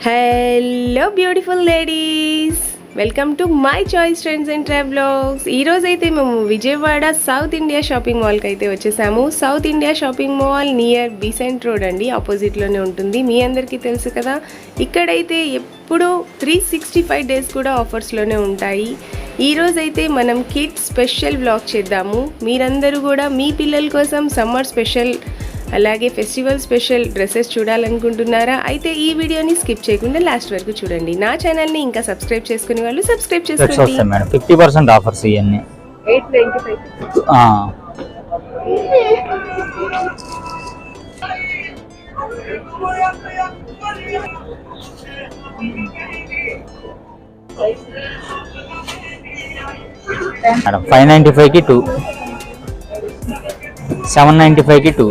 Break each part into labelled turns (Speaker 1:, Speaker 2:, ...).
Speaker 1: Hello beautiful ladies, welcome to my choice trends and travelogues. ఈరోజు అయితే మేము Vijayawada south India shopping మాల్కి అయితే వచ్చేసాము. South India shopping mall near Besant road అండి, ఆపోజిట్లోనే ఉంటుంది. మీ అందరికీ తెలుసు కదా, ఇక్కడైతే ఎప్పుడూ 365 డేస్ కూడా ఆఫర్స్లోనే ఉంటాయి. ఈరోజైతే మనం కిడ్స్ స్పెషల్ వ్లాగ్ చేద్దాము. మీరందరూ కూడా మీ పిల్లల కోసం సమ్మర్ స్పెషల్ అలాగే ఫెస్టివల్ స్పెషల్ డ్రెస్సెస్ చూడాలనుకుంటున్నారా? అయితే ఈ వీడియోని స్కిప్ చేయకుండా లాస్ట్ వరకు చూడండి. నా ఛానల్ని ఇంకా సబ్స్క్రైబ్ చేసుకునే వాళ్ళు సబ్స్క్రైబ్ చేసుకోండి.
Speaker 2: 50% ఆఫర్స్ ఇవన్నీ
Speaker 1: 895.
Speaker 2: మేడం 595కి 2, 795కి 2.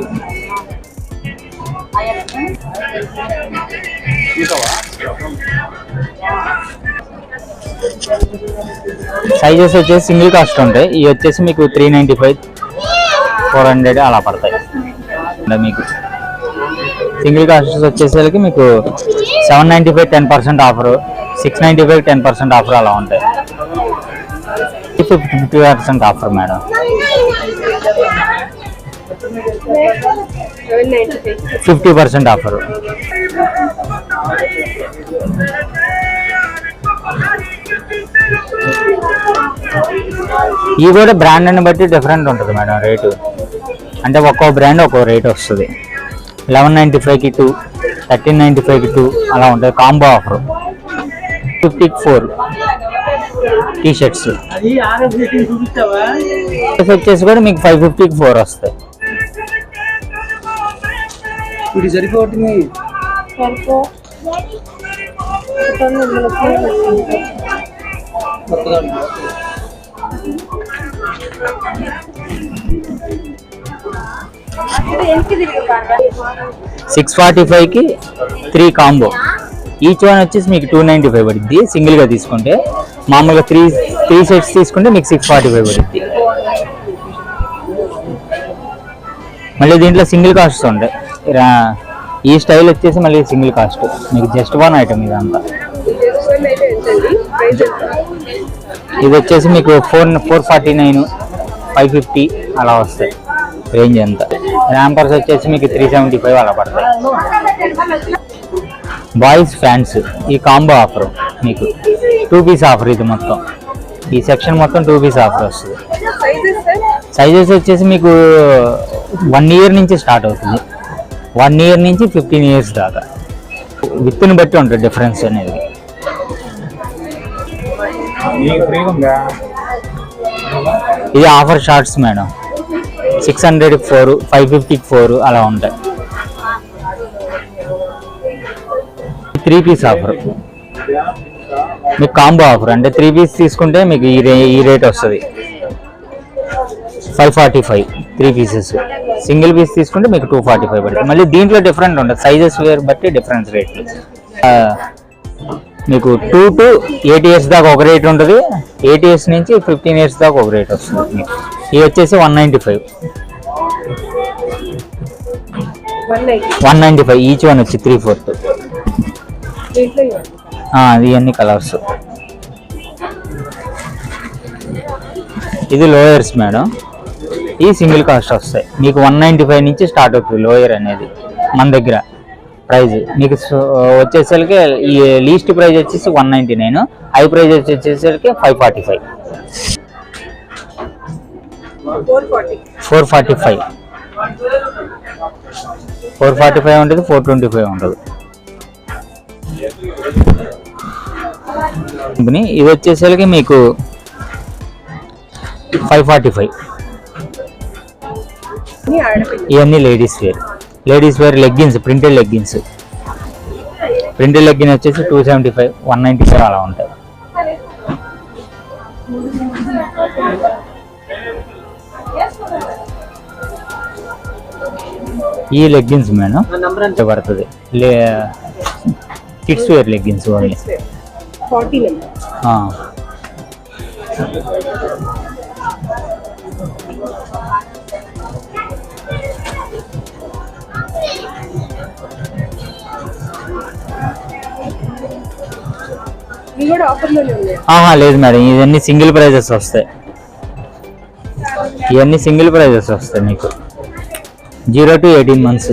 Speaker 2: సైజెస్ వచ్చేసి సింగిల్ కాస్ట్ ఉంటాయి. ఇవి వచ్చేసి మీకు 395, 400 అలా పడతాయి. మీకు సింగిల్ కాస్ట్ వచ్చేసరికి మీకు 795 10% ఆఫర్, 695 10% ఆఫర్ అలా ఉంటాయి. 50% ఆఫర్ మేడం. 50% ఆఫర్. ఇవి కూడా బ్రాండ్ని బట్టి డిఫరెంట్ ఉంటుంది మేడం రేటు. అంటే ఒక్కో బ్రాండ్ ఒక్కో రేట్ వస్తుంది. 1195కి 2, 1395కి 2 అలా ఉంటుంది. Combo offer. 50కి 4 టీ షర్ట్స్ వచ్చేసి కూడా మీకు 550కి 4 వస్తాయి. ఇది సరిపోతుంది. $645కి 3 కాంబో. ఈచ్ వన్ వచ్చేసి మీకు 295 పడుద్ది. సింగిల్గా తీసుకుంటే మామూలుగా త్రీ సెట్స్ తీసుకుంటే మీకు 645 పడుద్ది. మళ్ళీ దీంట్లో సింగిల్ కాస్ట్ ఉంటాయి. ఈ స్టైల్ వచ్చేసి మళ్ళీ సింగిల్ కాస్ట్, మీకు జస్ట్ వన్ ఐటమ్ ఇదంతా. ఇది వచ్చేసి మీకు 449, 550 అలా వస్తాయి రేంజ్ అంతా. ర్యాంపర్స్ వచ్చేసి మీకు 375 అలా పడతాయి. బాయ్స్ ఫ్యాన్స్ ఈ కాంబో ఆఫర్ మీకు 2 పీస్ ఆఫర్. ఇది మొత్తం ఈ సెక్షన్ మొత్తం 2 పీస్ ఆఫర్ వస్తుంది. సైజెస్ వచ్చేసి మీకు 1 ఇయర్ నుంచి స్టార్ట్ అవుతుంది. 1 ఇయర్ నుంచి 15 ఇయర్స్ దాకా. విత్ని బట్టి ఉంటుంది డిఫరెన్స్ అనేది. ఇది ఆఫర్ షార్ట్స్ మేడం. 600కి 4, 550కి 4 అలా ఉంటాయి. 3 పీస్ ఆఫర్ మీకు కాంబో ఆఫర్. అంటే 3 పీస్ తీసుకుంటే మీకు ఈ రేట్ వస్తుంది. 545 3 పీసెస్. సింగిల్ పీస్ తీసుకుంటే మీకు 245 పడుతుంది. మళ్ళీ దీంట్లో డిఫరెంట్ ఉంటుంది. సైజెస్ వేర్ బట్టి డిఫరెన్స్ రేట్లు. మీకు 2 to 8 ఇయర్స్ దాకా ఒక రేట్ ఉంటుంది. 8 ఇయర్స్ నుంచి 15 ఇయర్స్ దాకా ఒక రేట్ వస్తుంది మీకు. ఇవి వచ్చేసి 195. 195 ఈచ్ వన్ వచ్చి 3/4. ఇవన్నీ కలర్స్. ఇది లోయర్స్ మేడం. ఈ సింగిల్ కాస్ట్ వస్తాయి మీకు 195 నుంచి స్టార్ట్ అవుతుంది లోయర్ అనేది మన దగ్గర ప్రైజ్. మీకు వచ్చేసరికి ఈ లీస్ట్ ప్రైజ్ వచ్చేసి 199, హై ప్రైజ్ వచ్చేసరికి 545. 445 ఉంటుంది, 425 ఉంటుంది. ఇది వచ్చేసరికి మీకు 545. ఇవన్నీ ladies wear leggings, printed leggings. Printed legging వచ్చేసి 275, 195 అలా ఉంటాయి. ఈ లెగ్గిన్స్ మేడం పడుతుంది. Kids wear leggings only.
Speaker 1: ఇవి కూడా ఆఫర్లోనే ఉన్నాయి.
Speaker 2: లేదు మేడం, ఇవన్నీ సింగిల్ ప్రైజెస్ వస్తాయి. ఇవన్నీ సింగిల్ ప్రైజెస్ వస్తాయి మీకు 0 to 18 months.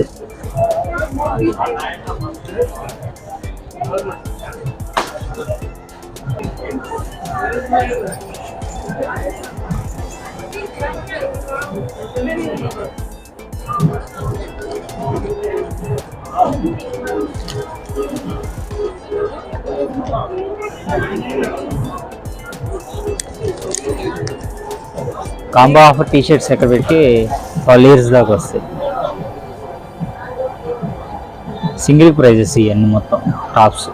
Speaker 2: Combo offer T shirts ఎక్కడ పెట్టి 12 years దాకా వస్తాయి. సింగిల్ ప్రైజెస్ ఇవన్నీ మొత్తం టాప్స్.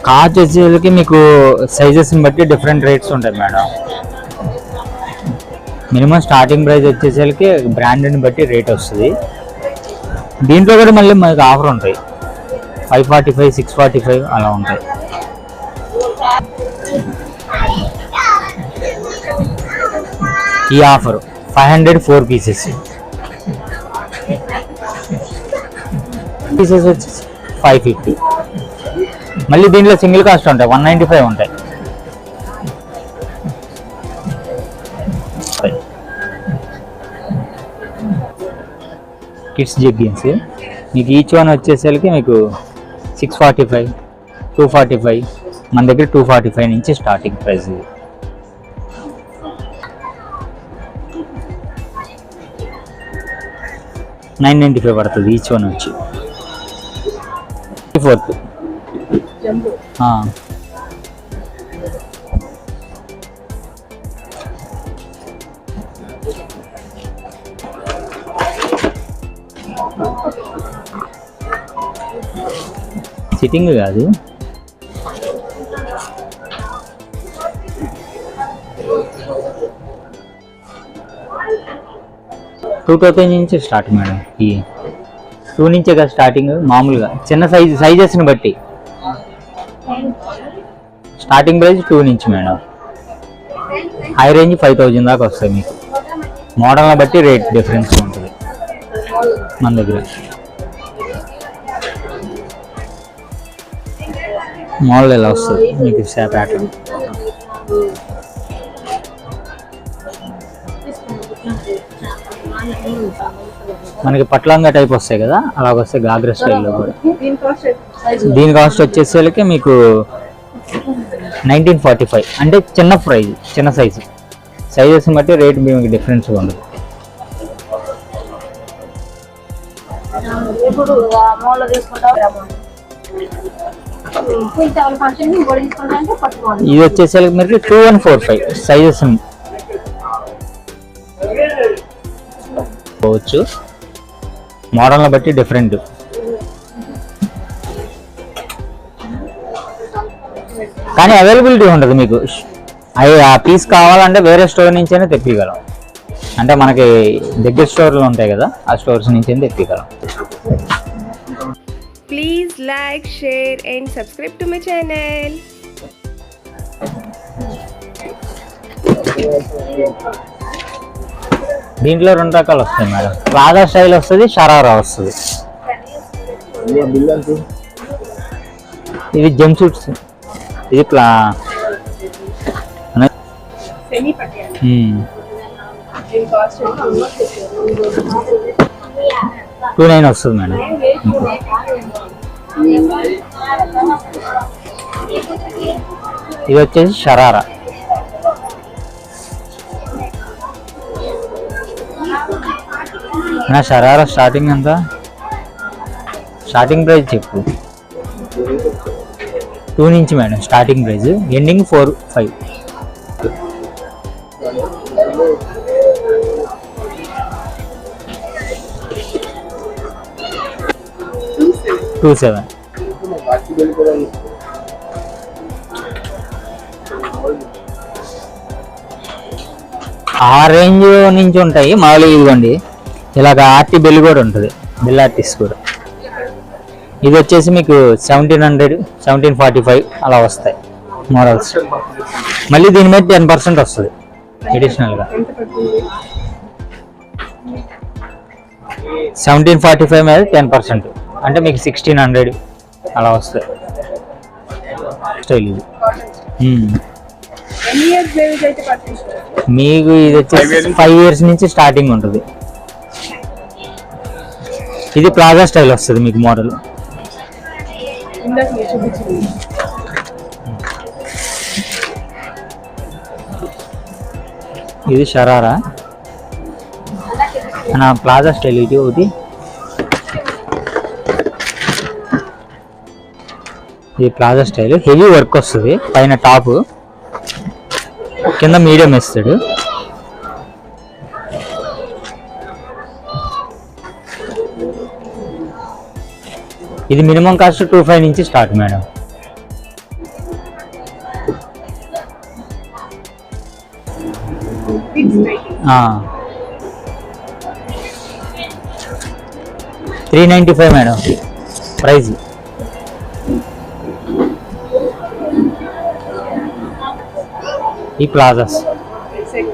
Speaker 2: కాస్ట్ వచ్చేసరికి మీకు సైజెస్ని బట్టి డిఫరెంట్ రేట్స్ ఉంటాయి మేడం. మినిమం స్టార్టింగ్ ప్రైస్ వచ్చేసరికి బ్రాండ్ని బట్టి రేట్ వస్తుంది. దీంట్లో కూడా మళ్ళీ మనకి ఆఫర్ ఉంటాయి, 545, 645 అలా ఉంటాయి. ఈ ఆఫర్ 500 4 pieces వచ్చేసి 550. మళ్ళీ దీంట్లో సింగిల్ కాస్ట్ ఉంటాయి, 195 ఉంటాయి. కిడ్స్ జెగ్గిన్స్ మీకు ఈచ్ వన్ వచ్చేసరికి మీకు 645, 245. మన దగ్గర 245 నుంచి స్టార్టింగ్ ప్రైస్. $995 పడుతుంది ఈచ్ వన్ వచ్చి. 4th సిట్టింగ్ కాదు, $2,000 నుంచి స్టార్ట్ మేడం. ఈ 2 నుంచే కదా స్టార్టింగ్. మామూలుగా చిన్న సైజెస్ని బట్టి స్టార్టింగ్ ప్రైస్ 2 నుంచి మేడం. హై రేంజ్ 5,000 దాకా వస్తాయి మీకు. మోడల్ని బట్టి రేట్ డిఫరెన్స్ ఉంటుంది మన దగ్గర. మోడల్ ఎలా వస్తుంది మీకు ప్యాటర్న్. మనకి పట్లంగా టైప్ వస్తాయి కదా, అలాగ వస్తాయి గాగ్రా స్టైల్లో కూడా. దీని కాస్ట్ వచ్చేసరికి మీకు 1945. అంటే చిన్న ప్రైజ్, చిన్న సైజు. సైజెస్ని బట్టి రేట్ మీకు డిఫరెన్స్ ఉండదు. ఇది వచ్చేసరికి మీరు 2145 సైజెస్ పోవచ్చు. మోడల్ని బట్టి డిఫరెంట్. కానీ అవైలబిలిటీ ఉండదు మీకు. ఆ పీస్ కావాలంటే వేరే స్టోర్ నుంచైనా తెప్పిగలం. అంటే మనకి దగ్గర స్టోర్లు ఉంటాయి కదా, ఆ స్టోర్స్ నుంచి తెప్పిగలం.
Speaker 1: Please like, share and subscribe to my channel.
Speaker 2: దీంట్లో 2 రకాలు వస్తాయి మేడం. ప్లాజా స్టైల్ వస్తుంది, షరారా వస్తుంది. ఇది జంప్ సూట్స్. ఇది 29 వస్తుంది మేడం. ఇది వచ్చేసి షరారా. నా షరారా స్టార్టింగ్ ఎంత? స్టార్టింగ్ ప్రైస్ చెప్పు. 2 నుంచి మేడం స్టార్టింగ్ ప్రైస్, ఎండింగ్ 4-5. $27. ఆ రేంజ్ నుంచి ఉంటాయి. మామూలుగా ఇదిగోండి ఇలాగ ఆర్టీ బెల్ కూడా ఉంటుంది, బెల్ ఆర్టిస్ట్ కూడా. ఇది వచ్చేసి మీకు 1700, 1745 అలా వస్తాయి మోడల్స్. మళ్ళీ దీని మీద 10% వస్తుంది. అడిషనల్గా.
Speaker 1: ఎంత పడుతుంది?
Speaker 2: 1745 మీద 10%, అంటే మీకు 1600 అలా వస్తుంది స్టైల్ ఇది.
Speaker 1: ఎన్ని ఇయర్స్ బేబీస్ అయితే పడుతుంది?
Speaker 2: మీకు ఇది వచ్చేసి 5 years నుంచి స్టార్టింగ్ ఉంటుంది. ఇది ప్లాజా స్టైల్ వస్తుంది మీకు మోడల్.
Speaker 1: ఇందాక మీరు చూపించింది.
Speaker 2: ఇది షరారా నా ప్లాజా స్టైల్. ఇది ఒకటి, ఇది ప్లాజా స్టైల్. హెవీ వర్క్ వస్తుంది, పైన టాప్, కింద మీడియం ఇస్తాడు. ఇది మినిమం కాస్ట్ 25 నుంచి start madam.
Speaker 1: Kids lighting.
Speaker 2: 395 madam price. ఈ ప్లాజాస్
Speaker 1: Set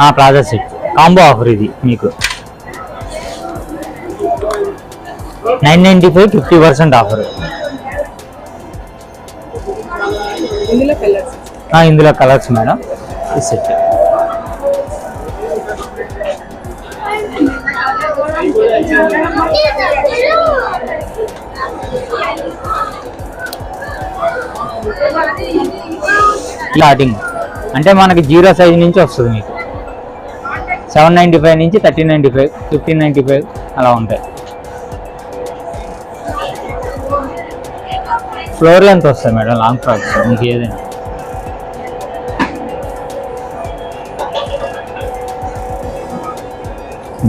Speaker 1: ఆ?
Speaker 2: ప్లాజా సెట్ కాంబో ఆఫర్ ఇది మీకు 995, 50% ఆఫర్.
Speaker 1: ఇందులో కలర్స్.
Speaker 2: ఇందులో కలర్స్ మేడం. ఈ సెట్ స్టార్టింగ్ అంటే మనకి 0 సైజ్ నుంచి వస్తుంది మీకు. 795 నుంచి 1395, 1595 అలా ఉంటాయి. ఫ్లోర్ లెంత్ వస్తాయి మేడం, లాంగ్ ఫ్రాక్స్ మీకు ఏదైనా.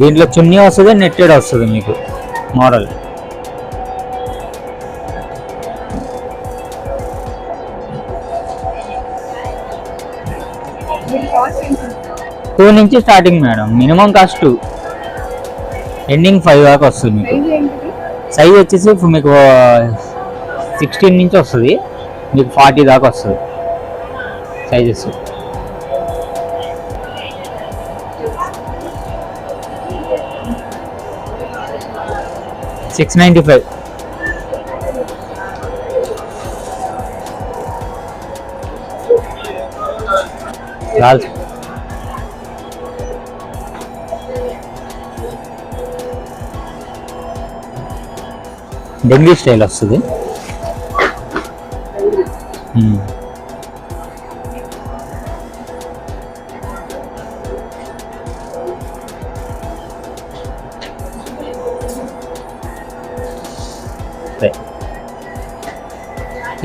Speaker 2: దీంట్లో చున్నీ వస్తుంది, నెట్టెడ్ వస్తుంది మీకు మోడల్.
Speaker 1: వీటి కాస్ట్ ఎంత?
Speaker 2: 2 నుంచి starting madam. Minimum cost 2, ending 5 దాకా వస్తుంది మీకు.
Speaker 1: సైజ్ ఏంటిది?
Speaker 2: సైజ్ వచ్చేసి ఇప్పుడు మీకు 16 నుంచి వస్తుంది, మీకు 40 దాకా వస్తుంది సైజెస్. $695. లాల్ డెంగ్లీ స్టైల్ వస్తుంది.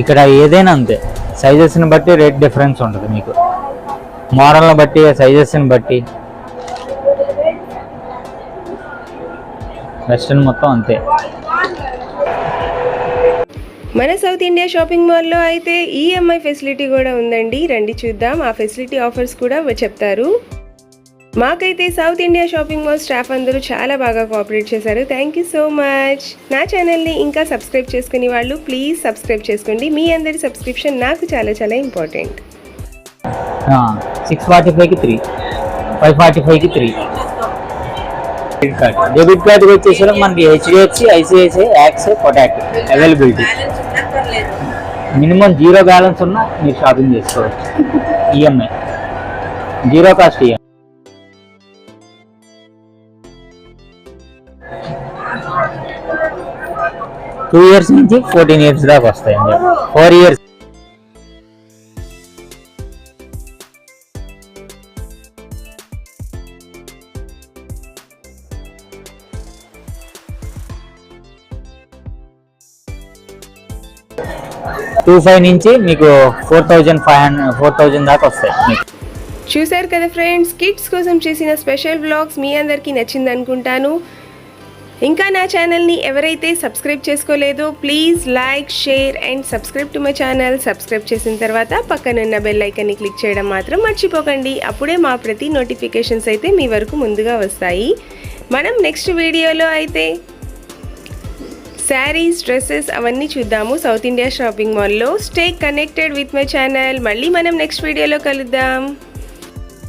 Speaker 2: ఇక్కడ ఏదైనా అంతే, సైజెస్ని బట్టి రేట్ డిఫరెన్స్ ఉంటుంది మీకు. మోడల్ని బట్టి, సైజెస్ని బట్టి. వెస్ట్రన్ మొత్తం అంతే.
Speaker 1: మన సౌత్ ఇండియా షాపింగ్ మాల్లో అయితే ఈఎంఐ ఫెసిలిటీ కూడా ఉందండి. రండి చూద్దాం, ఆ ఫెసిలిటీ ఆఫర్స్ కూడా చెప్తారు. మాకైతే south India shopping mall staff అందరూ చాలా బాగా కోఆపరేట్ చేశారు. Thank you so much. నా ఛానల్ని ఇంకా సబ్స్క్రైబ్ చేసుకునే వాళ్ళు ప్లీజ్ సబ్స్క్రైబ్ చేసుకోండి. మీ అందరి సబ్స్క్రిప్షన్ నాకు చాలా చాలా ఇంపార్టెంట్.
Speaker 2: 645కి 3, 545కి 3. Debit card. డెబిట్ కార్డు వచ్చేసరికి మనకి HDFC, ICICI, Axis, Kotak availability. Minimum 0 balance ఉన్నా మీరు షాపింగ్ చేసుకోవచ్చు. EMI 0 cost EMI. Two years నుంచి 14 years దాకా వస్తాయండి. 4 years. $2500 నుంచి మీకు 4500 దాకా వస్తాయి మీకు.
Speaker 1: చూశారు కదా ఫ్రెండ్స్, కిడ్స్ కోసం చేసిన స్పెషల్ వ్లాగ్స్ మీ అందరికీ నచ్చింది అనుకుంటాను. ఇంకా నా ఛానల్ని ఎవరైతే సబ్స్క్రైబ్ చేసుకోలేదో please like, share and subscribe to my channel. Subscribe చేసిన తర్వాత పక్కనున్న బెల్ ఐకాన్ని క్లిక్ చేయడం మాత్రం మర్చిపోకండి. అప్పుడే మా ప్రతి నోటిఫికేషన్స్ అయితే మీ వరకు ముందుగా వస్తాయి. మనం నెక్స్ట్ వీడియోలో అయితే శారీస్, డ్రెస్సెస్ అవన్నీ చూద్దాము సౌత్ ఇండియా షాపింగ్ మాల్లో. Stay connected with my channel. మళ్ళీ మనం నెక్స్ట్ వీడియోలో కలుద్దాం.